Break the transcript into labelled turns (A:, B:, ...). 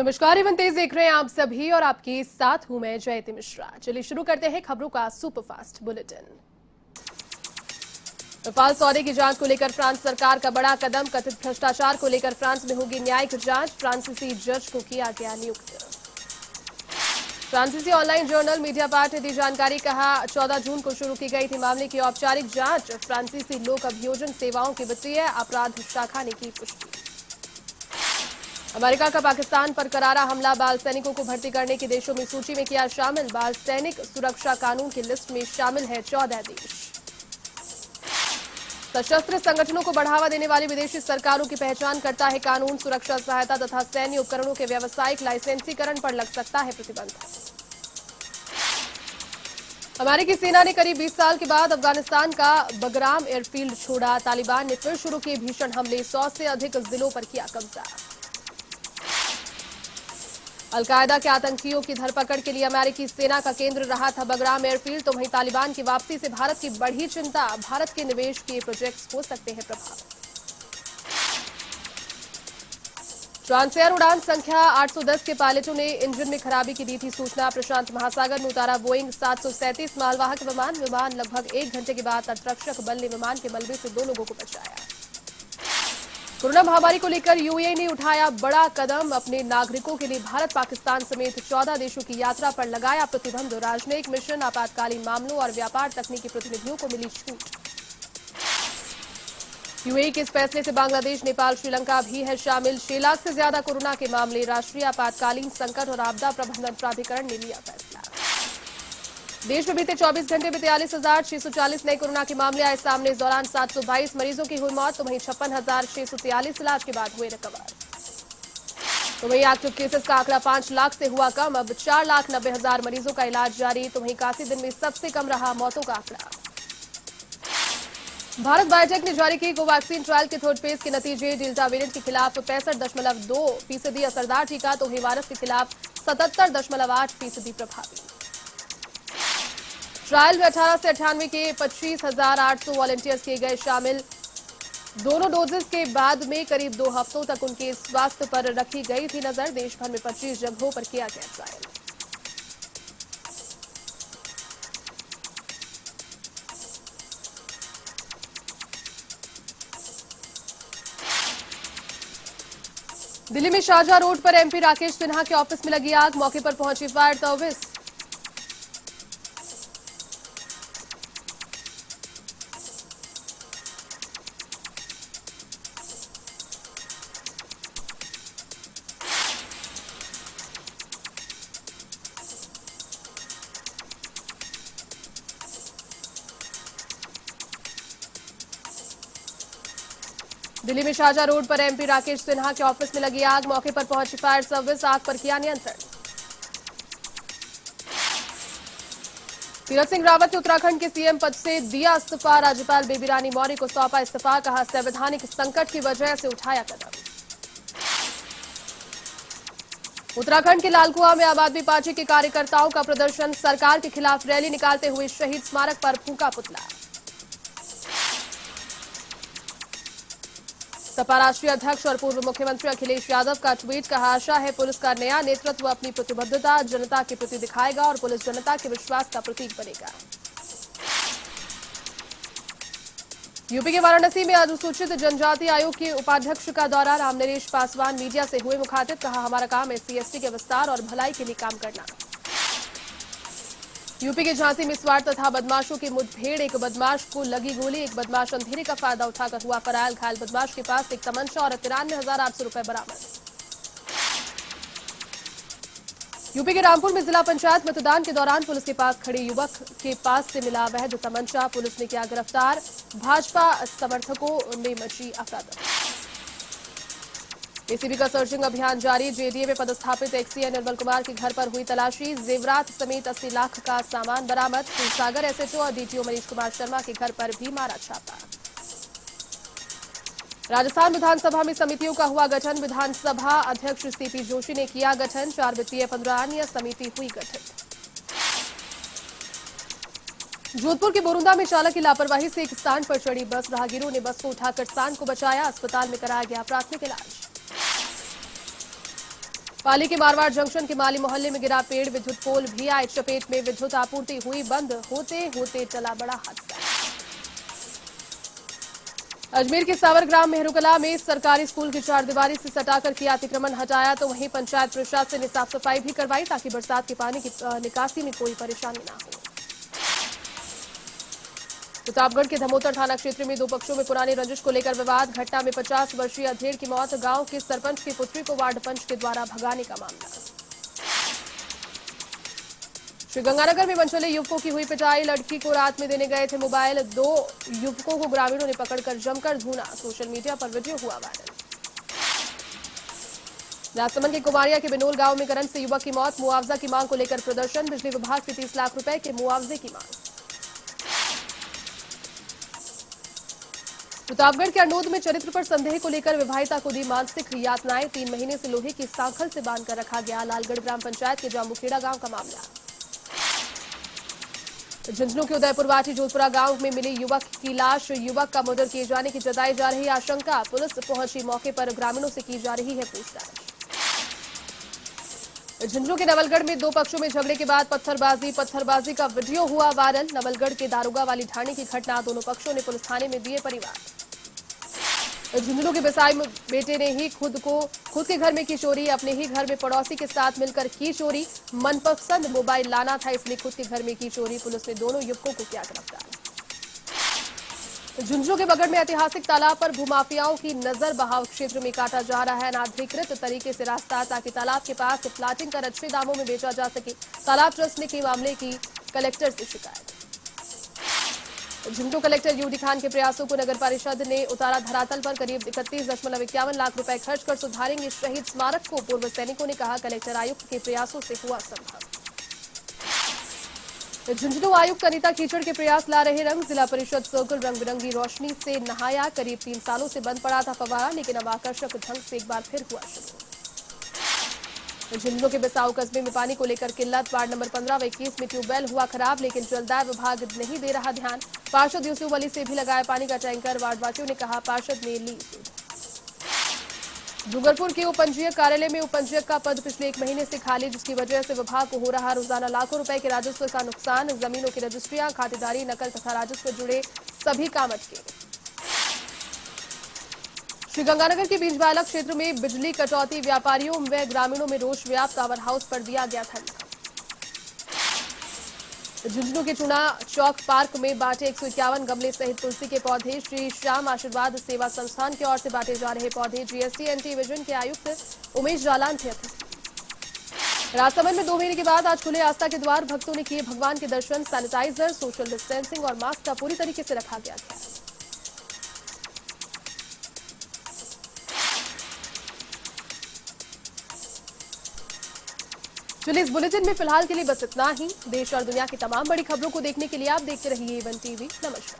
A: नमस्कार, इवन तेज देख रहे हैं आप सभी और आपके साथ हूं मैं जयती मिश्रा। चलिए शुरू करते हैं खबरों का सुपरफास्ट बुलेटिन। रफाल सौदे की जांच को लेकर फ्रांस सरकार का बड़ा कदम। कथित भ्रष्टाचार को लेकर फ्रांस में होगी न्यायिक जांच। फ्रांसीसी जज को किया गया नियुक्त। फ्रांसीसी ऑनलाइन जर्नल मीडिया पार्ट ने दी जानकारी। कहा 14 जून को शुरू की गई थी मामले की औपचारिक जांच। फ्रांसीसी लोक अभियोजन सेवाओं की वित्तीय अपराध शाखा ने की पुष्टि। अमेरिका का पाकिस्तान पर करारा हमला। बाल सैनिकों को भर्ती करने के देशों में सूची में किया शामिल। बाल सैनिक सुरक्षा कानून की लिस्ट में शामिल है 14 देश। सशस्त्र संगठनों को बढ़ावा देने वाली विदेशी सरकारों की पहचान करता है कानून। सुरक्षा सहायता तथा सैन्य उपकरणों के व्यावसायिक लाइसेंसीकरण पर लग सकता है प्रतिबंध। अमेरिकी सेना ने करीब 20 साल के बाद अफगानिस्तान का बगराम एयरफील्ड छोड़ा। तालिबान ने फिर शुरू किए भीषण हमले। 100 से अधिक जिलों पर किया कब्जा। अलकायदा के आतंकियों की धरपकड़ के लिए अमेरिकी सेना का केंद्र रहा था बगराम एयरफील्ड। तो वहीं तालिबान की वापसी से भारत की बढ़ी चिंता। भारत के निवेश के प्रोजेक्ट्स हो सकते हैं प्रभावित। ट्रांसएयर उड़ान संख्या 810 के पायलटों ने इंजन में खराबी की दी थी सूचना। प्रशांत महासागर में उतारा बोइंग 737 मालवाहक विमान लगभग 1 घंटे के बाद तटरक्षक बल ने विमान के मलबे से 2 लोगों को बचाया। कोरोना महामारी को लेकर यूएई ने उठाया बड़ा कदम। अपने नागरिकों के लिए भारत पाकिस्तान समेत 14 देशों की यात्रा पर लगाया प्रतिबंध। राजनयिक मिशन, आपातकालीन मामलों और व्यापार तकनीकी प्रतिनिधियों को मिली छूट। यूएई के इस फैसले से बांग्लादेश, नेपाल, श्रीलंका भी है शामिल। 6 लाख से ज्यादा कोरोना के मामले। राष्ट्रीय आपातकालीन संकट और आपदा प्रबंधन प्राधिकरण ने लिया फैसला। देश में बीते 24 घंटे में 43,640 नए कोरोना के मामले आए सामने। इस दौरान 722 मरीजों की हुई मौत। तो वहीं 56,643 इलाज के बाद हुए रिकवर। तो वहीं एक्टिव केसेस का आंकड़ा 5 लाख से हुआ कम। अब 4,90,000 मरीजों का इलाज जारी। तो वहीं काफी दिन में सबसे कम रहा मौतों का आंकड़ा। भारत बायोटेक ने जारी की कोवैक्सीन ट्रायल के थर्ड फेज के नतीजे। डेल्टा वेरिएंट के खिलाफ 65.2% असरदार टीका। तो वहीं वायरस के खिलाफ 77.8% प्रभावी। ट्रायल में 18 से 98 के 25,800 वॉलंटियर्स किए गए शामिल। दोनों डोजेस के बाद में करीब 2 हफ्तों तक उनके स्वास्थ्य पर रखी गई थी नजर। देश भर में 25 जगहों पर किया गया ट्रायल। दिल्ली में शाहजहां रोड पर एमपी राकेश सिन्हा के ऑफिस में लगी आग। मौके पर पहुंची फायर सर्विस। दिल्ली में शाहजहां रोड पर एमपी राकेश सिन्हा के ऑफिस में लगी आग। मौके पर पहुंची फायर सर्विस। आग पर किया नियंत्रण। तीरथ सिंह रावत ने उत्तराखंड के सीएम पद से दिया इस्तीफा। राज्यपाल बेबी रानी मौर्य को सौंपा इस्तीफा। कहा संवैधानिक संकट की वजह से उठाया कदम। उत्तराखंड के लालकुआं में आम आदमी पार्टी के कार्यकर्ताओं का प्रदर्शन। सरकार के खिलाफ रैली निकालते हुए शहीद स्मारक पर फूंका पुतला। सपा राष्ट्रीय अध्यक्ष और पूर्व मुख्यमंत्री अखिलेश यादव का ट्वीट। कहा आशा है पुलिस का नया नेतृत्व अपनी प्रतिबद्धता जनता के प्रति दिखाएगा और पुलिस जनता के विश्वास का प्रतीक बनेगा। यूपी के वाराणसी में अनुसूचित जनजाति आयोग के उपाध्यक्ष का दौरा। रामनरेश पासवान मीडिया से हुए मुखातिब। कहा हमारा काम SC/ST के विस्तार और भलाई के लिए काम करना। यूपी के झांसी में स्वार तथा बदमाशों की मुठभेड़। एक बदमाश को लगी गोली। एक बदमाश अंधेरे का फायदा उठाकर हुआ फरार। घायल बदमाश के पास एक तमंचा और 93,800 रुपए बरामद। यूपी के रामपुर में जिला पंचायत मतदान के दौरान पुलिस के पास खड़े युवक के पास से मिला अवैध तमंचा। पुलिस ने किया गिरफ्तार। भाजपा समर्थकों में मची अफरा-तफरी। एसीबी का सर्चिंग अभियान जारी। जेडीए में पदस्थापित एक्सीए निर्मल कुमार के घर पर हुई तलाशी। जेवरात समेत 80 लाख का सामान बरामद। सागर एसएचओ और डीटीओ मनीष कुमार शर्मा के घर पर भी मारा छापा। राजस्थान विधानसभा में समितियों का हुआ गठन। विधानसभा अध्यक्ष सीपी जोशी ने किया गठन। 4 वित्तीय 15 अन्य समिति हुई गठित। जोधपुर के बोरुंदा में चालक की लापरवाही से एक स्थान पर चढ़ी बस। राहगीरों ने बस को उठाकर स्थान को बचाया। अस्पताल में कराया गया प्राथमिक इलाज। पाली के मारवाड़ जंक्शन के माली मोहल्ले में गिरा पेड़, विद्युत पोल भी आए चपेट में, विद्युत आपूर्ति हुई बंद, होते होते चला बड़ा हादसा। अजमेर के सावरग्राम मेहरुकला में सरकारी स्कूल की चारदीवारी से सटाकर किया अतिक्रमण हटाया, तो वहीं पंचायत प्रशासन ने साफ सफाई भी करवाई ताकि बरसात के पानी की निकासी में कोई परेशानी न हो। प्रतापगढ़ के धमोतर थाना क्षेत्र में दो पक्षों में पुरानी रंजिश को लेकर विवाद, घटना में 50 वर्षीय अधेड़ की मौत, गांव के सरपंच की पुत्री को वार्ड पंच के द्वारा भगाने का मामला। श्रीगंगानगर में मनचले युवकों की हुई पिटाई, लड़की को रात में देने गए थे मोबाइल, 2 युवकों को ग्रामीणों ने पकड़कर जमकर धूना, सोशल मीडिया पर वीडियो हुआ वायरल। राजसमंद के कुमारिया के बिनोल गांव में करंट से युवक की मौत, मुआवजा की मांग को लेकर प्रदर्शन, बिजली विभाग से 30 लाख रुपए के मुआवजे की मांग। प्रतापगढ़ के अरनोद में चरित्र पर संदेह को लेकर विवाहिता को दी मानसिक यातनाएं, 3 महीने से लोहे की सांखल से बांधकर रखा गया, लालगढ़ ग्राम पंचायत के जामुखेड़ा गांव का मामला। झुंझुनू के उदयपुर वाटी जोधपुरा गांव में मिली युवक की लाश, युवक का मर्डर किए जाने की जताई जा रही आशंका, पुलिस पहुंची मौके पर, ग्रामीणों से की जा रही है पूछताछ। झुंझुनू के नवलगढ़ में दो पक्षों में झगड़े के बाद पत्थरबाजी का वीडियो हुआ वायरल, नवलगढ़ के दारोगा वाली ढाणी की घटना, दोनों पक्षों ने पुलिस थाने में दिए परिवार। झुंझुनू के बिसाई बेटे ने ही खुद के घर में की चोरी, अपने ही घर में पड़ोसी के साथ मिलकर की चोरी, मनपसंद मोबाइल लाना था इसलिए खुद के घर में की चोरी, पुलिस ने दोनों युवकों को किया गिरफ्तार। झुंझुनू के बगड़ में ऐतिहासिक तालाब पर भूमाफियाओं की नजर, बहाव क्षेत्र में काटा जा रहा है अनाधिकृत तरीके से रास्ता ताकि तालाब के पास प्लाटिंग कर अच्छे दामों में बेचा जा सके, तालाब ट्रस्ट ने की मामले की कलेक्टर से शिकायत। झुंझुनू कलेक्टर यूडी खान के प्रयासों को नगर परिषद ने उतारा धरातल पर, करीब 31.51 लाख रुपए खर्च कर सुधारेंगे शहीद स्मारक को, पूर्व सैनिकों ने कहा कलेक्टर आयुक्त के प्रयासों से हुआ संभव। झुंझुनू आयुक्त अनीता कीचड़ के प्रयास ला रहे रंग, जिला परिषद सर्कल रंग बिरंगी रोशनी से नहाया, करीब 3 सालों से बंद पड़ा था फव्वारा, लेकिन अब आकर्षक ढंग से एक बार फिर हुआ शुरू। झुंझुनू के बिसाऊ कस्बे में पानी को लेकर किल्लत, वार्ड नंबर 15 व 21 में ट्यूबवेल हुआ खराब, लेकिन जलदाय विभाग नहीं दे रहा ध्यान, पार्षद यूसुफ अली से भी लगाया पानी का टैंकर, वार्डवासियों ने कहा पार्षद ने ली। डूंगरपुर के उपंजीयक कार्यालय में उपंजीयक का पद पिछले 1 महीने से खाली, जिसकी वजह से विभाग को हो रहा रोजाना लाखों रुपए के राजस्व का नुकसान, जमीनों की रजिस्ट्रियां, खातेदारी, नकल तथा राजस्व जुड़े सभी काम अटके। श्रीगंगानगर के बीजबाला क्षेत्र में बिजली कटौती, व्यापारियों व ग्रामीणों में रोष व्याप्त, टावर हाउस पर दिया गया धरना। झुंझुनू के चुना चौक पार्क में बांटे 151 गमले सहित तुलसी के पौधे, श्री श्याम आशीर्वाद सेवा संस्थान की ओर से बांटे जा रहे पौधे, जीएसटी एंटी विजन के आयुक्त उमेश जालान थे अतिथि। राजसमंद में 2 महीने के बाद आज खुले आस्था के द्वार, भक्तों ने किए भगवान के दर्शन, सैनिटाइजर, सोशल डिस्टेंसिंग और मास्क का पूरी तरीके से रखा गया था। चलिए इस बुलेटिन में फिलहाल के लिए बस इतना ही। देश और दुनिया की तमाम बड़ी खबरों को देखने के लिए आप देखते रहिए A1 टीवी। नमस्कार।